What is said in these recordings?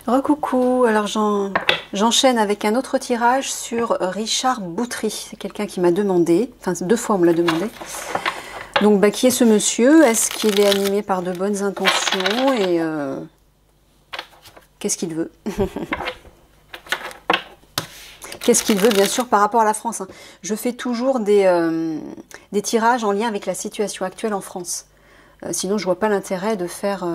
Recoucou, alors j'enchaîne avec un autre tirage sur Richard Boutry. C'est quelqu'un qui m'a demandé, enfin 2 fois on me l'a demandé. Donc bah, qui est ce monsieur? Est-ce qu'il est animé par de bonnes intentions? Et qu'est-ce qu'il veut? Qu'est-ce qu'il veut, bien sûr, par rapport à la France, hein. Je fais toujours des tirages en lien avec la situation actuelle en France. Sinon, je vois pas l'intérêt de faire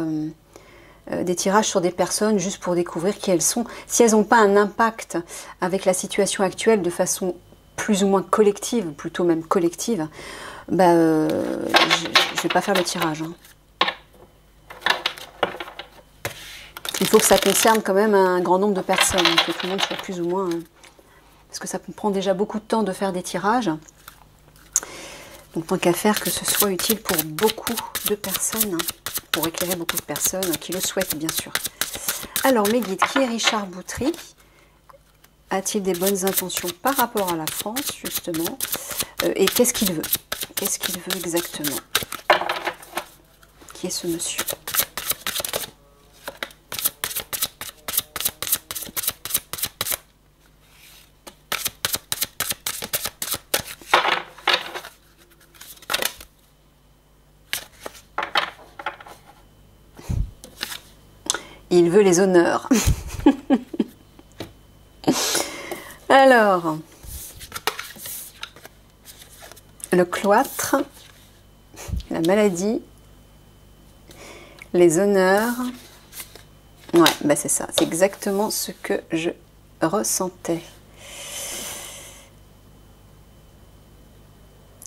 des tirages sur des personnes juste pour découvrir qui elles sont. Si elles n'ont pas un impact avec la situation actuelle de façon plus ou moins collective, plutôt même collective, bah, je vais pas faire le tirage, hein. Il faut que ça concerne quand même un grand nombre de personnes, que tout le monde soit plus ou moins... parce que ça prend déjà beaucoup de temps de faire des tirages. Donc tant qu'à faire, que ce soit utile pour beaucoup de personnes, pour éclairer beaucoup de personnes qui le souhaitent, bien sûr. Alors, mes guides, qui est Richard Boutry? A-t-il des bonnes intentions par rapport à la France, justement? Et qu'est-ce qu'il veut? Qu'est-ce qu'il veut exactement? Qui est ce monsieur? Il veut les honneurs. Alors, le cloître, la maladie, les honneurs. Ouais, bah c'est ça. C'est exactement ce que je ressentais.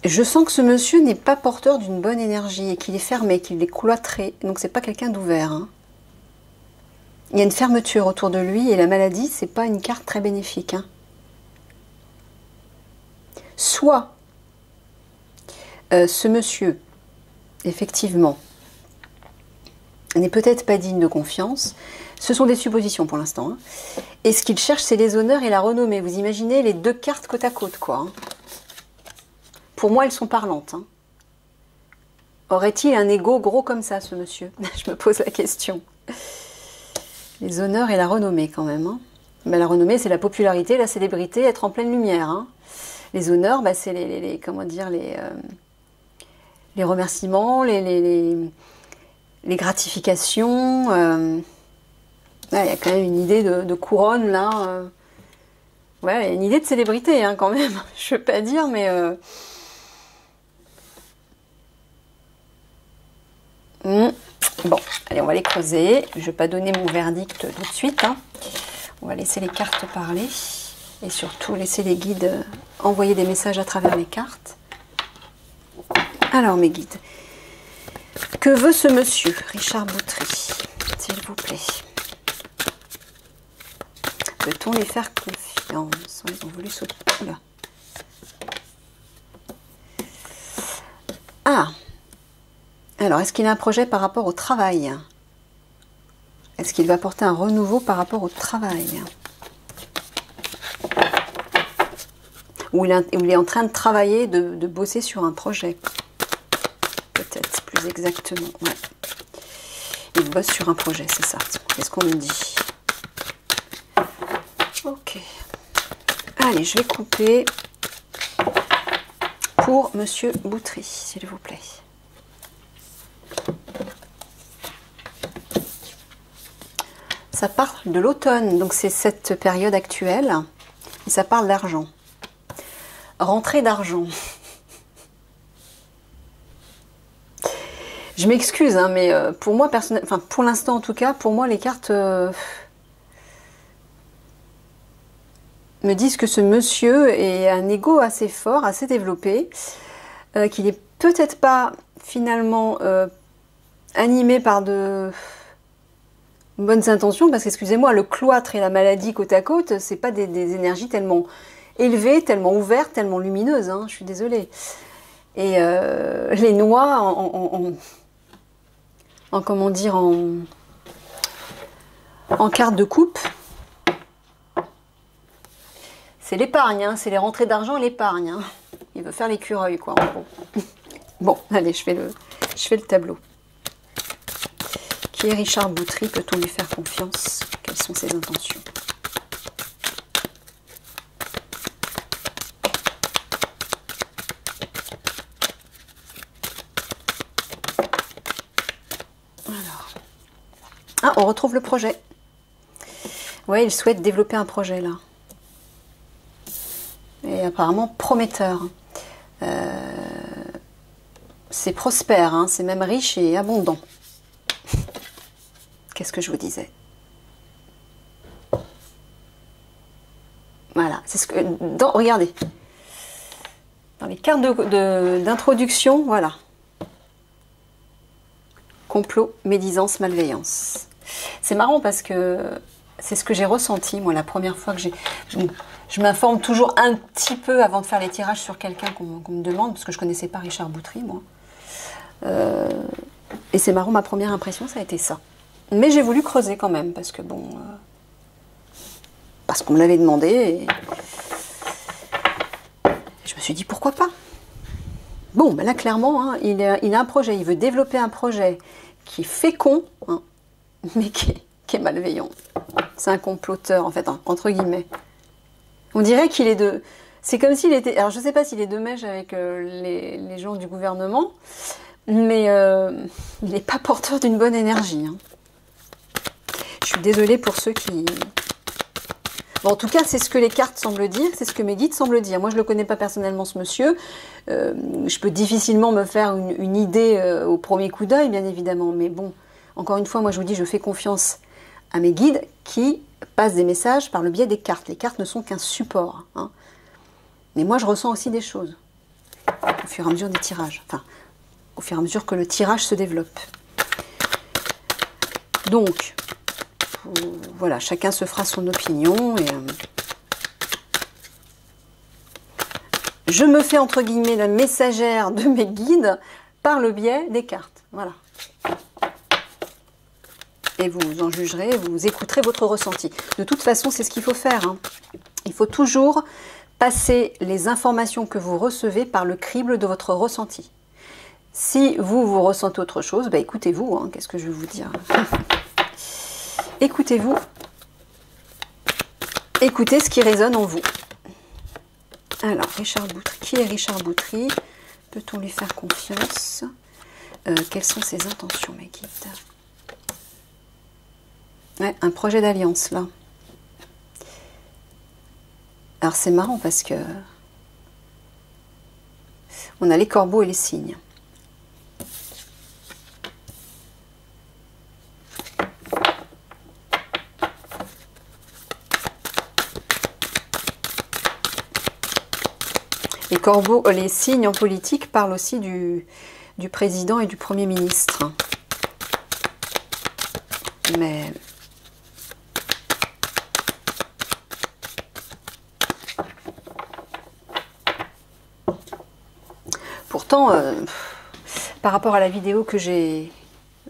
Je sens que ce monsieur n'est pas porteur d'une bonne énergie et qu'il est fermé, qu'il est cloîtré. Donc c'est pas quelqu'un d'ouvert, hein. Il y a une fermeture autour de lui et la maladie, c'est pas une carte très bénéfique, hein. Soit ce monsieur, effectivement, n'est peut-être pas digne de confiance. Ce sont des suppositions pour l'instant, hein. Et ce qu'il cherche, c'est les honneurs et la renommée. Vous imaginez les 2 cartes côte à côte, quoi, hein. Pour moi, elles sont parlantes, hein. Aurait-il un ego gros comme ça, ce monsieur? Je me pose la question. Les honneurs et la renommée, quand même, hein. Ben, la renommée, c'est la popularité, la célébrité, être en pleine lumière, hein. Les honneurs, ben, c'est comment dire, les remerciements, les gratifications. Ouais, il y a quand même une idée de couronne, là. Ouais, il y a une idée de célébrité, hein, quand même. Je ne veux pas dire, mais... Bon, allez, on va les creuser. Je ne vais pas donner mon verdict tout de suite, hein. On va laisser les cartes parler. Et surtout, laisser les guides envoyer des messages à travers les cartes. Alors, mes guides. Que veut ce monsieur, Richard Boutry, s'il vous plaît? Peut-on lui faire confiance? Ils ont voulu sauter. Oula. Ah! Alors, est-ce qu'il a un projet par rapport au travail? Est-ce qu'il va apporter un renouveau par rapport au travail? Ou il est en train de travailler, de bosser sur un projet? Peut-être, plus exactement. Ouais. Il bosse sur un projet, c'est ça. Qu'est-ce qu'on me dit? Ok. Allez, je vais couper pour Monsieur Boutry, s'il vous plaît. Ça parle de l'automne, donc c'est cette période actuelle, et ça parle d'argent. Rentrée d'argent. Je m'excuse, hein, mais pour moi, enfin pour l'instant en tout cas, pour moi les cartes me disent que ce monsieur est un ego assez fort, assez développé, qu'il n'est peut-être pas finalement animé par de... bonnes intentions, parce qu'excusez-moi, le cloître et la maladie côte à côte, c'est pas des énergies tellement élevées, tellement ouvertes, tellement lumineuses, hein, je suis désolée. Et les noix en comment dire, en carte de coupe, c'est l'épargne, hein, c'est les rentrées d'argent et l'épargne, hein. Il veut faire l'écureuil, quoi, en gros. Bon, allez, je fais le tableau. Qui est Richard Boutry? Peut-on lui faire confiance? Quelles sont ses intentions? Alors. Ah, on retrouve le projet. Ouais, il souhaite développer un projet là. Et apparemment prometteur. C'est prospère, hein, c'est même riche et abondant. Qu'est-ce que je vous disais? Voilà, c'est ce que... regardez. Dans les cartes d'introduction, voilà. Complot, médisance, malveillance. C'est marrant parce que c'est ce que j'ai ressenti, moi, la première fois que je m'informe toujours un petit peu avant de faire les tirages sur quelqu'un qu'on me demande, parce que je ne connaissais pas Richard Boutry, moi. Et c'est marrant, ma première impression, ça a été ça. Mais j'ai voulu creuser quand même, parce que bon... parce qu'on me l'avait demandé, et je me suis dit, pourquoi pas? Bon, ben là, clairement, hein, il a un projet, il veut développer un projet qui est fécond, hein, mais qui est malveillant. C'est un comploteur, en fait, hein, entre guillemets. On dirait qu'il est de... C'est comme s'il était... Alors, je ne sais pas s'il est de mèche avec les gens du gouvernement, mais il n'est pas porteur d'une bonne énergie. Hein. Je suis désolée pour ceux qui... Bon, en tout cas, c'est ce que les cartes semblent dire, c'est ce que mes guides semblent dire. Moi, je ne le connais pas personnellement, ce monsieur. Je peux difficilement me faire une idée au premier coup d'œil, bien évidemment. Mais bon, encore une fois, moi, je vous dis, je fais confiance à mes guides qui passent des messages par le biais des cartes. Les cartes ne sont qu'un support. Hein. Mais moi, je ressens aussi des choses au fur et à mesure des tirages. Enfin, au fur et à mesure que le tirage se développe. Donc... voilà, chacun se fera son opinion. Et, je me fais entre guillemets la messagère de mes guides par le biais des cartes. Voilà. Et vous en jugerez, vous écouterez votre ressenti. De toute façon, c'est ce qu'il faut faire. Hein. Il faut toujours passer les informations que vous recevez par le crible de votre ressenti. Si vous ressentez autre chose, bah écoutez-vous. Hein, qu'est-ce que je vais vous dire? Écoutez-vous, écoutez ce qui résonne en vous. Alors, Richard Boutry, qui est Richard Boutry? Peut-on lui faire confiance? Quelles sont ses intentions, mes guides? Ouais, un projet d'alliance, là. Alors, c'est marrant parce que on a les corbeaux et les cygnes. Les corbeaux, les signes en politique parlent aussi du président et du Premier ministre. Mais pourtant, par rapport à la vidéo que j'ai...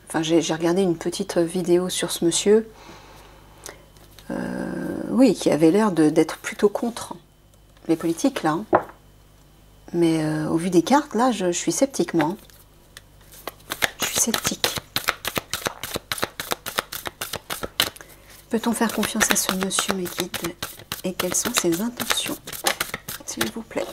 Enfin, j'ai regardé une petite vidéo sur ce monsieur. Oui, qui avait l'air d'être plutôt contre les politiques, là. Hein. Mais au vu des cartes, là, je suis sceptique, moi. Je suis sceptique. Peut-on faire confiance à ce monsieur, mes guides? Et quelles sont ses intentions? S'il vous plaît.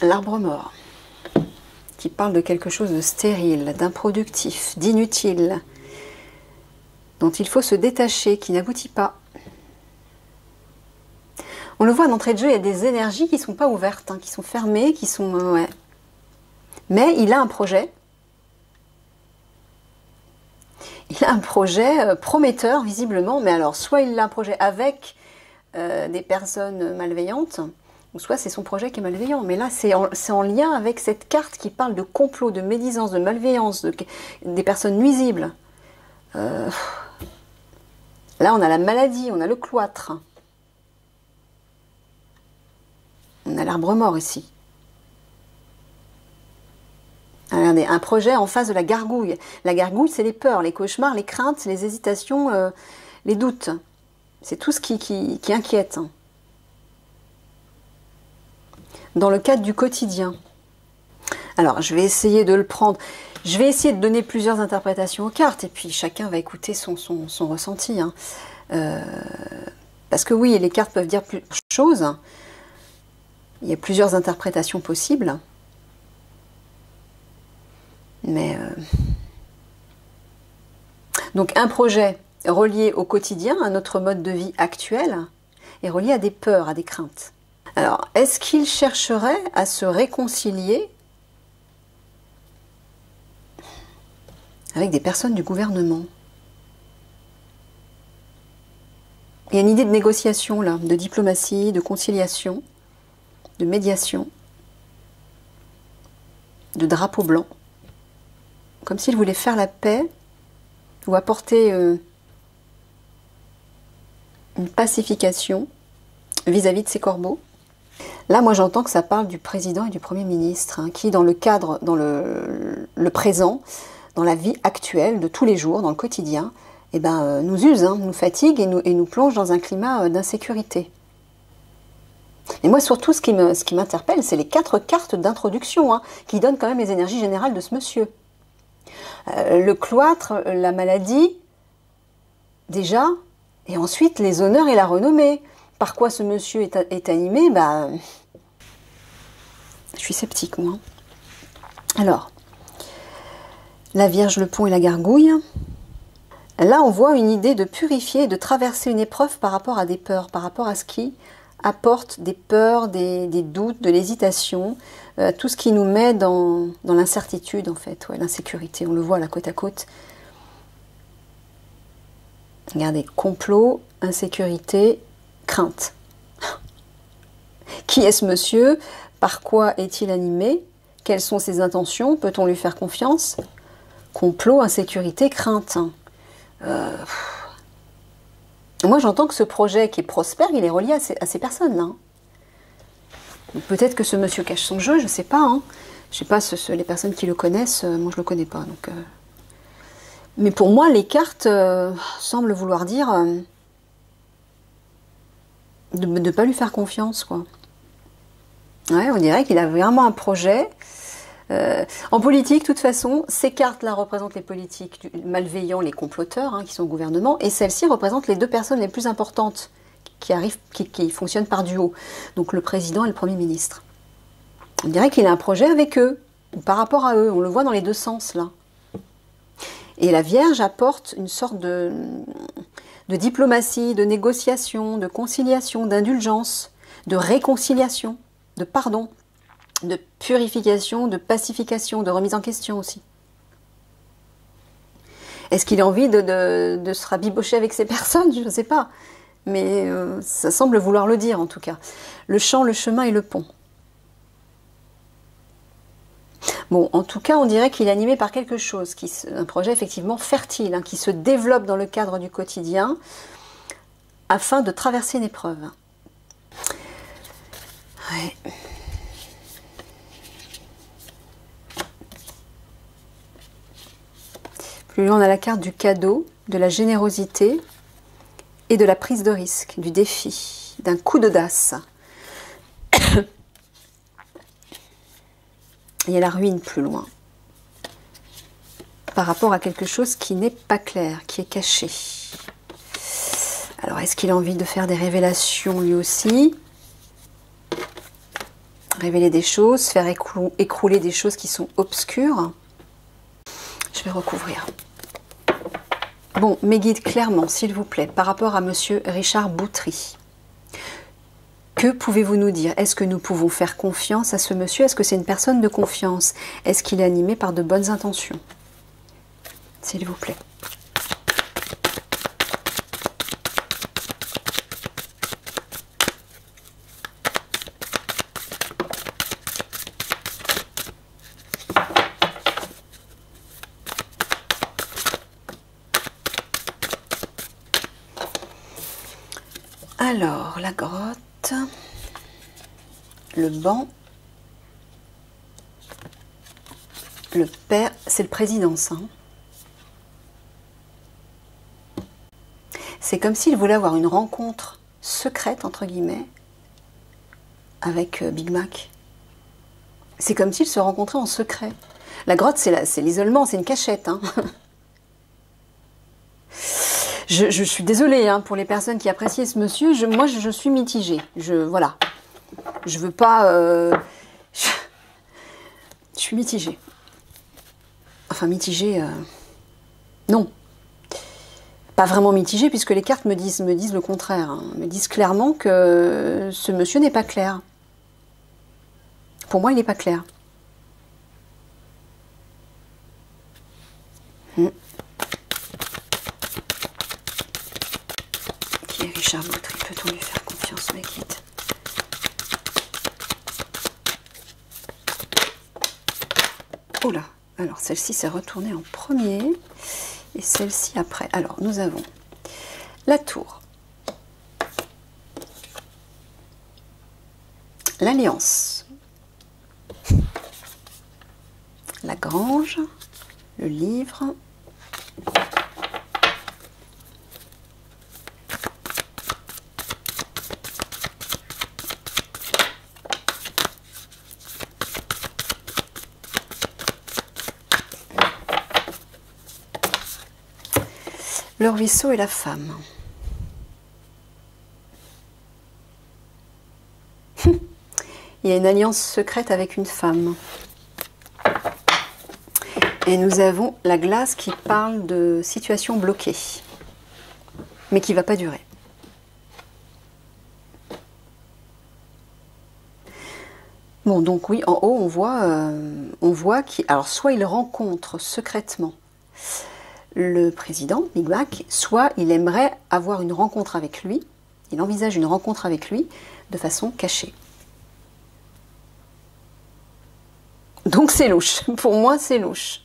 L'arbre mort, qui parle de quelque chose de stérile, d'improductif, d'inutile, dont il faut se détacher, qui n'aboutit pas. On le voit d'entrée de jeu, il y a des énergies qui ne sont pas ouvertes, hein, qui sont fermées, qui sont... ouais. Mais il a un projet. Il a un projet prometteur, visiblement, mais alors, soit il a un projet avec des personnes malveillantes, ou soit c'est son projet qui est malveillant. Mais là, c'est en lien avec cette carte qui parle de complot, de médisance, de malveillance, des personnes nuisibles. Là, on a la maladie, on a le cloître. a l'arbre mort ici. Regardez, un projet en face de la gargouille. La gargouille, c'est les peurs, les cauchemars, les craintes, les hésitations, les doutes. C'est tout ce qui inquiète. Dans le cadre du quotidien. Alors, je vais essayer de le prendre. Je vais essayer de donner plusieurs interprétations aux cartes, et puis chacun va écouter son ressenti. Hein. Parce que oui, les cartes peuvent dire plusieurs choses. Il y a plusieurs interprétations possibles. Mais donc un projet relié au quotidien, à notre mode de vie actuel, est relié à des peurs, à des craintes. Alors, est-ce qu'il chercherait à se réconcilier avec des personnes du gouvernement? Il y a une idée de négociation là, de diplomatie, de conciliation, de médiation, de drapeau blanc. Comme s'il voulait faire la paix ou apporter une pacification vis-à-vis de ses corbeaux. Là, moi, j'entends que ça parle du président et du Premier ministre, hein, qui, dans le cadre, dans le présent, dans la vie actuelle, de tous les jours, dans le quotidien, eh ben, nous use, hein, nous fatigue et nous plonge dans un climat d'insécurité. Et moi, surtout, ce qui m'interpelle, c'est les 4 cartes d'introduction, hein, qui donnent quand même les énergies générales de ce monsieur. Le cloître, la maladie, déjà, et ensuite les honneurs et la renommée. Par quoi ce monsieur est animé? Bah, je suis sceptique, moi. Alors, la Vierge, le pont et la gargouille. Là, on voit une idée de purifier, de traverser une épreuve par rapport à des peurs, par rapport à ce qui apporte des peurs, des doutes, de l'hésitation, tout ce qui nous met dans l'incertitude, en fait, ouais, l'insécurité. On le voit là, côte à côte. Regardez, complot, insécurité, crainte. Qui est ce monsieur? Par quoi est-il animé? Quelles sont ses intentions? Peut-on lui faire confiance? Complot, insécurité, crainte. Moi, j'entends que ce projet qui est prospère, il est relié à ces personnes-là. Peut-être que ce monsieur cache son jeu, je ne sais pas. Hein. Je ne sais pas, les personnes qui le connaissent, moi je ne le connais pas. Donc, mais pour moi, les cartes semblent vouloir dire de ne pas lui faire confiance, quoi. Ouais, on dirait qu'il a vraiment un projet. En politique, de toute façon, ces cartes-là représentent les politiques malveillants, les comploteurs, hein, qui sont au gouvernement, et celles-ci représentent les 2 personnes les plus importantes qui fonctionnent par duo, donc le président et le Premier ministre. On dirait qu'il a un projet avec eux, ou par rapport à eux, on le voit dans les 2 sens, là. Et la Vierge apporte une sorte de diplomatie, de négociation, de conciliation, d'indulgence, de réconciliation, de pardon, de purification, de pacification, de remise en question aussi. Est-ce qu'il a envie de se rabibocher avec ces personnes? Je ne sais pas. Mais ça semble vouloir le dire en tout cas. Le champ, le chemin et le pont. Bon, en tout cas, on dirait qu'il est animé par quelque chose, un projet effectivement fertile, hein, qui se développe dans le cadre du quotidien afin de traverser une épreuve. Ouais. Plus loin, on a la carte du cadeau, de la générosité et de la prise de risque, du défi, d'un coup d'audace. Il y a la ruine plus loin, par rapport à quelque chose qui n'est pas clair, qui est caché. Alors, est-ce qu'il a envie de faire des révélations lui aussi? Révéler des choses, faire écrouler des choses qui sont obscures? Je vais recouvrir. Bon, mes guides, clairement, s'il vous plaît, par rapport à monsieur Richard Boutry. Que pouvez-vous nous dire? Est-ce que nous pouvons faire confiance à ce monsieur? Est-ce que c'est une personne de confiance? Est-ce qu'il est animé par de bonnes intentions? S'il vous plaît. Alors, la grotte. le banc, le père, c'est le président, ça. C'est comme s'il voulait avoir une rencontre secrète, entre guillemets, avec Big Mac. C'est comme s'ils se rencontraient en secret. La grotte, c'est l'isolement, c'est une cachette. Hein. Je suis désolée hein, pour les personnes qui appréciaient ce monsieur. Moi, je suis mitigée. Voilà. Je veux pas... je suis mitigée. Enfin, mitigée... Non. Pas vraiment mitigée, puisque les cartes me disent le contraire. Hein. Me disent clairement que ce monsieur n'est pas clair. Pour moi, il n'est pas clair. Qui est Richard Boutry? Peut-on lui faire confiance, mais quitte? Oula, alors celle-ci s'est retournée en premier et celle-ci après. Alors nous avons la tour, l'alliance, la grange, le livre, le ruisseau et la femme. Il y a une alliance secrète avec une femme. Et nous avons la glace qui parle de situation bloquée, mais qui ne va pas durer. Bon, donc oui, en haut, on voit qu'il... Alors, soit il rencontre secrètement le président, Big Mac, soit il aimerait avoir une rencontre avec lui, il envisage une rencontre avec lui de façon cachée. Donc c'est louche, pour moi c'est louche.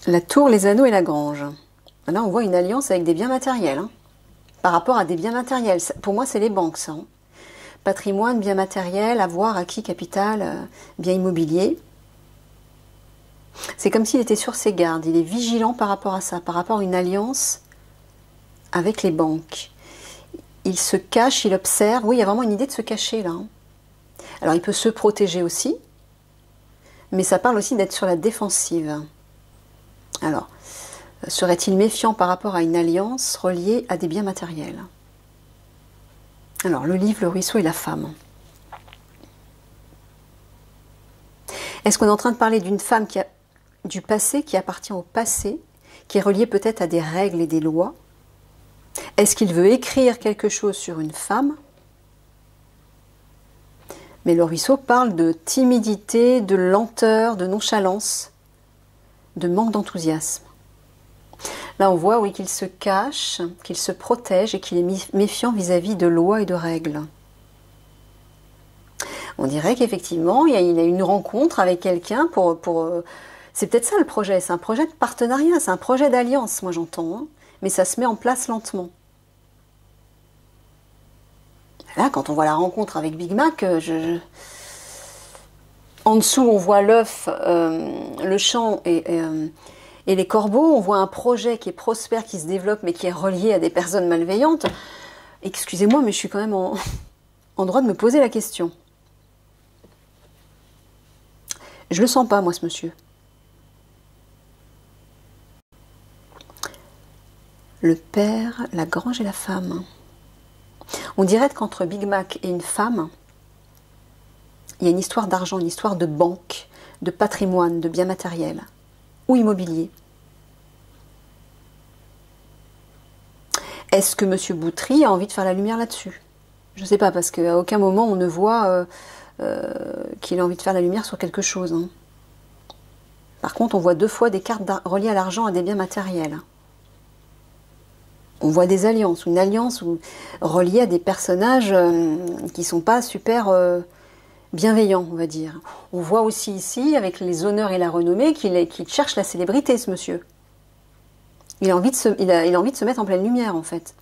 La tour, les anneaux et la grange. Là on voit une alliance avec des biens matériels, hein, par rapport à des biens matériels. Pour moi c'est les banques ça. Hein. Patrimoine, biens matériels, avoir, acquis, capital, biens immobiliers. C'est comme s'il était sur ses gardes, il est vigilant par rapport à ça, par rapport à une alliance avec les banques. Il se cache, il observe. Oui, il y a vraiment une idée de se cacher là. Hein. Alors il peut se protéger aussi, mais ça parle aussi d'être sur la défensive. Alors, serait-il méfiant par rapport à une alliance reliée à des biens matériels? Alors, le livre, le ruisseau et la femme. Est-ce qu'on est en train de parler d'une femme qui a du passé, qui appartient au passé, qui est reliée peut-être à des règles et des lois? Est-ce qu'il veut écrire quelque chose sur une femme? Mais le ruisseau parle de timidité, de lenteur, de nonchalance, de manque d'enthousiasme. Là, on voit, oui, qu'il se cache, qu'il se protège et qu'il est méfiant vis-à-vis de lois et de règles. On dirait qu'effectivement, il y a une rencontre avec quelqu'un pour c'est peut-être ça le projet, c'est un projet de partenariat, c'est un projet d'alliance, moi j'entends, hein, mais ça se met en place lentement. Là, quand on voit la rencontre avec Big Mac, en dessous, on voit l'œuf, le champ et les corbeaux. On voit un projet qui est prospère, qui se développe, mais qui est relié à des personnes malveillantes. Excusez-moi, mais je suis quand même en droit de me poser la question. Je le sens pas, moi, ce monsieur. Le père, la grange et la femme. On dirait qu'entre Big Mac et une femme, il y a une histoire d'argent, une histoire de banque, de patrimoine, de biens matériels ou immobilier. Est-ce que M. Boutry a envie de faire la lumière là-dessus? Je ne sais pas, parce qu'à aucun moment on ne voit qu'il a envie de faire la lumière sur quelque chose. Hein. Par contre, on voit 2 fois des cartes reliées à l'argent, à des biens matériels. On voit des alliances, une alliance reliée à des personnages qui ne sont pas super bienveillants, on va dire. On voit aussi ici, avec les honneurs et la renommée, qu'il cherche la célébrité, ce monsieur. Il a envie de se mettre en pleine lumière, en fait.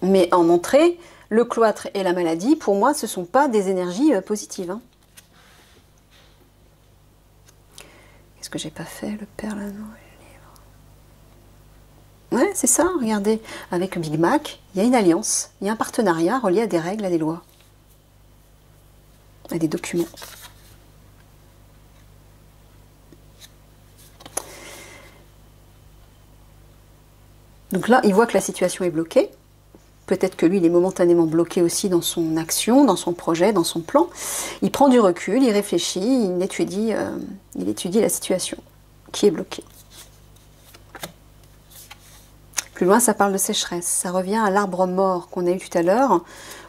Mais en entrée, le cloître et la maladie, pour moi, ce ne sont pas des énergies positives. Hein. Qu'est-ce que j'ai pas fait? Le père, l'anneau et le livre. Ouais, c'est ça, regardez. Avec Big Mac, il y a une alliance, il y a un partenariat relié à des règles, à des lois, à des documents. Donc là, il voit que la situation est bloquée. Peut-être que lui, il est momentanément bloqué aussi dans son action, dans son projet, dans son plan. Il prend du recul, il réfléchit, il étudie la situation qui est bloquée. Plus loin, ça parle de sécheresse. Ça revient à l'arbre mort qu'on a eu tout à l'heure,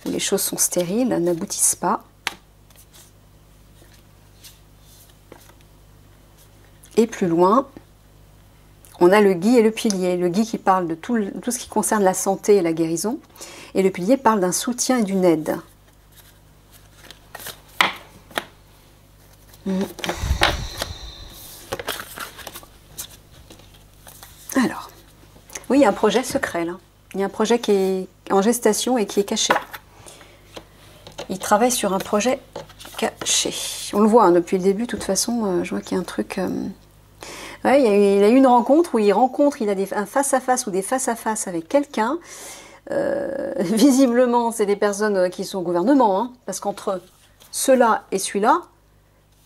où les choses sont stériles, n'aboutissent pas. Et plus loin, on a le gui et le pilier. Le gui qui parle de tout ce qui concerne la santé et la guérison. Et le pilier parle d'un soutien et d'une aide. Alors, oui, il y a un projet secret là. Il y a un projet qui est en gestation et qui est caché. Il travaille sur un projet caché. On le voit hein, depuis le début, de toute façon, je vois qu'il y a un truc... Ouais, il a eu une rencontre où il a un face-à-face ou des face-à-face avec quelqu'un. Visiblement, c'est des personnes qui sont au gouvernement, hein, parce qu'entre ceux-là et celui-là,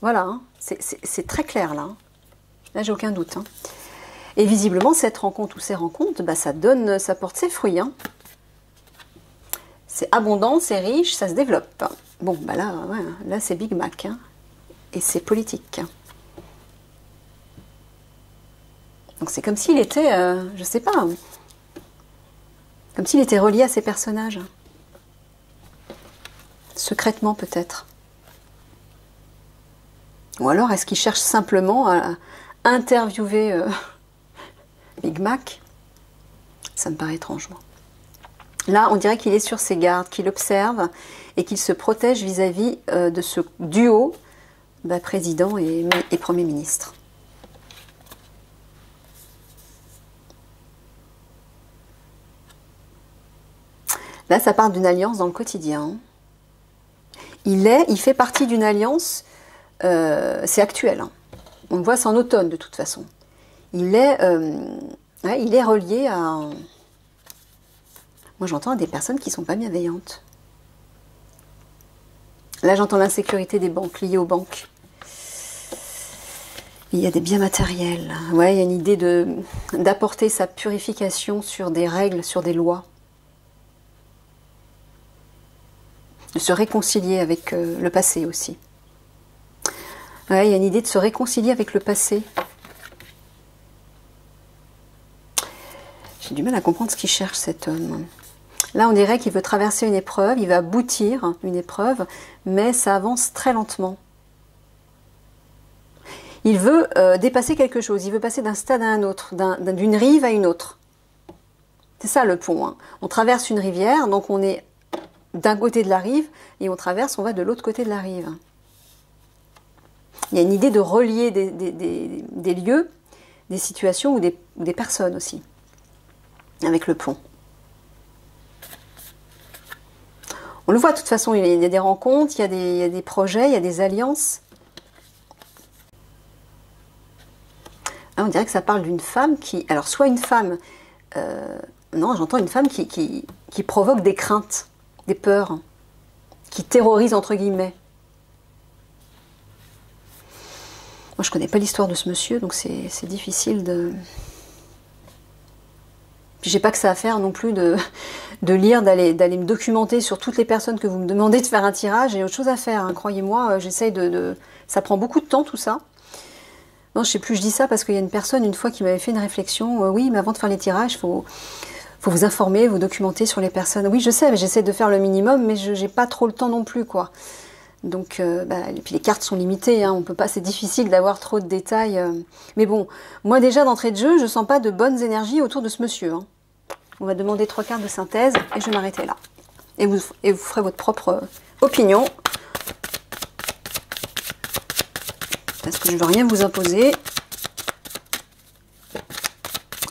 voilà, hein, c'est très clair là. Hein. Là, j'ai aucun doute. Hein. Et visiblement, cette rencontre ou ces rencontres, bah, ça porte ses fruits. Hein. C'est abondant, c'est riche, ça se développe. Bon, bah là, ouais, là c'est Big Mac, hein, et c'est politique. Donc c'est comme s'il était, je sais pas, comme s'il était relié à ces personnages. Secrètement peut-être. Ou alors est-ce qu'il cherche simplement à interviewer Big Mac? Ça me paraît étrange, moi. Là, on dirait qu'il est sur ses gardes, qu'il observe et qu'il se protège vis-à-vis de ce duo président et Premier ministre. Là, ça parle d'une alliance dans le quotidien. Il fait partie d'une alliance, c'est actuel. Hein. On le voit, c'est en automne de toute façon. Il est relié à... Moi, j'entends des personnes qui ne sont pas bienveillantes. Là, j'entends l'insécurité des banques, liée aux banques. Il y a des biens matériels. Ouais, il y a une idée d'apporter sa purification sur des règles, sur des lois. De se réconcilier avec le passé aussi. Ouais, il y a une idée de se réconcilier avec le passé. J'ai du mal à comprendre ce qu'il cherche cet homme. Là, on dirait qu'il veut traverser une épreuve, il va aboutir une épreuve, mais ça avance très lentement. Il veut dépasser quelque chose, il veut passer d'un stade à un autre, d'une rive à une autre. C'est ça le pont. Hein. On traverse une rivière, donc on est d'un côté de la rive, et on traverse, on va de l'autre côté de la rive. Il y a une idée de relier des lieux, des situations ou des personnes aussi, avec le pont. On le voit de toute façon, il y a des rencontres, il y a des projets, il y a des alliances. Là, on dirait que ça parle d'une femme qui... Alors, soit une femme... non, j'entends une femme qui provoque des craintes, des peurs, qui terrorise entre guillemets. Moi, je connais pas l'histoire de ce monsieur, donc c'est difficile de... Puis j'ai pas que ça à faire non plus de lire, d'aller me documenter sur toutes les personnes que vous me demandez de faire un tirage. J'ai autre chose à faire, hein. Croyez-moi, j'essaye ça prend beaucoup de temps tout ça. Non, je sais plus, je dis ça parce qu'il y a une personne une fois qui m'avait fait une réflexion. Oui, mais avant de faire les tirages, faut vous informer, vous documenter sur les personnes. Oui, je sais, mais j'essaie de faire le minimum, mais je n'ai pas trop le temps non plus, quoi. Donc, et puis les cartes sont limitées, hein, on peut pas, c'est difficile d'avoir trop de détails. Mais bon, moi déjà d'entrée de jeu, je sens pas de bonnes énergies autour de ce monsieur. Hein. On va demander 3 cartes de synthèse et je vais m'arrêter là. Et vous ferez votre propre opinion. Parce que je ne veux rien vous imposer.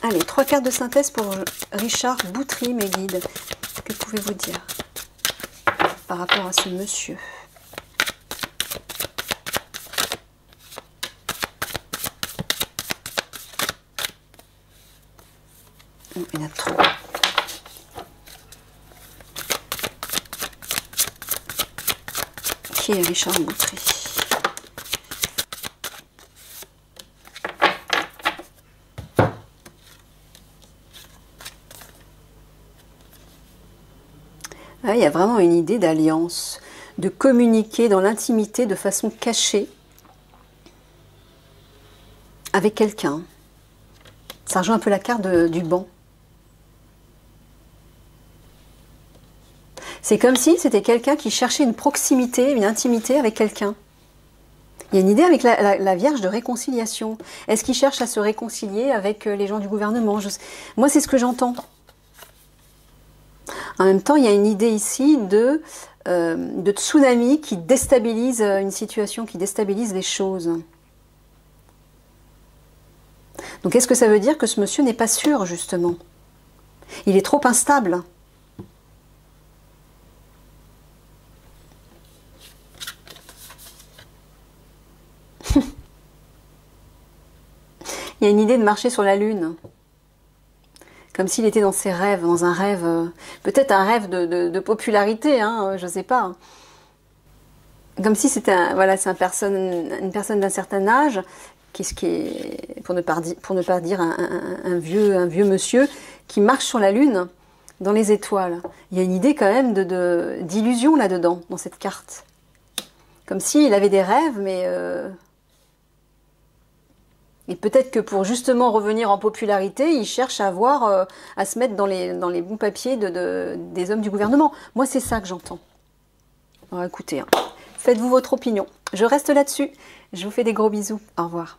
Allez, 3 cartes de synthèse pour Richard Boutry, mes guides. Que pouvez-vous dire par rapport à ce monsieur? Il y en a trop. Qui est Richard Moutry? Ah, il y a vraiment une idée d'alliance, de communiquer dans l'intimité de façon cachée avec quelqu'un. Ça rejoint un peu la carte du banc. C'est comme si c'était quelqu'un qui cherchait une proximité, une intimité avec quelqu'un. Il y a une idée avec la Vierge de réconciliation. Est-ce qu'il cherche à se réconcilier avec les gens du gouvernement? Moi, c'est ce que j'entends. En même temps, il y a une idée ici de tsunami qui déstabilise une situation, qui déstabilise les choses. Donc, est-ce que ça veut dire que ce monsieur n'est pas sûr, justement? Il est trop instable. Il y a une idée de marcher sur la Lune. Comme s'il était dans ses rêves, dans un rêve, peut-être un rêve de popularité, hein, je ne sais pas. Comme si c'était voilà, c'est une personne d'un certain âge, qui est, pour ne pas dire un vieux monsieur, qui marche sur la Lune, dans les étoiles. Il y a une idée quand même d'illusion là-dedans, dans cette carte. Comme s'il avait des rêves, mais... Et peut-être que pour justement revenir en popularité, il cherche à se mettre dans les bons papiers des hommes du gouvernement. Moi, c'est ça que j'entends. Alors écoutez, hein, faites-vous votre opinion. Je reste là-dessus. Je vous fais des gros bisous. Au revoir.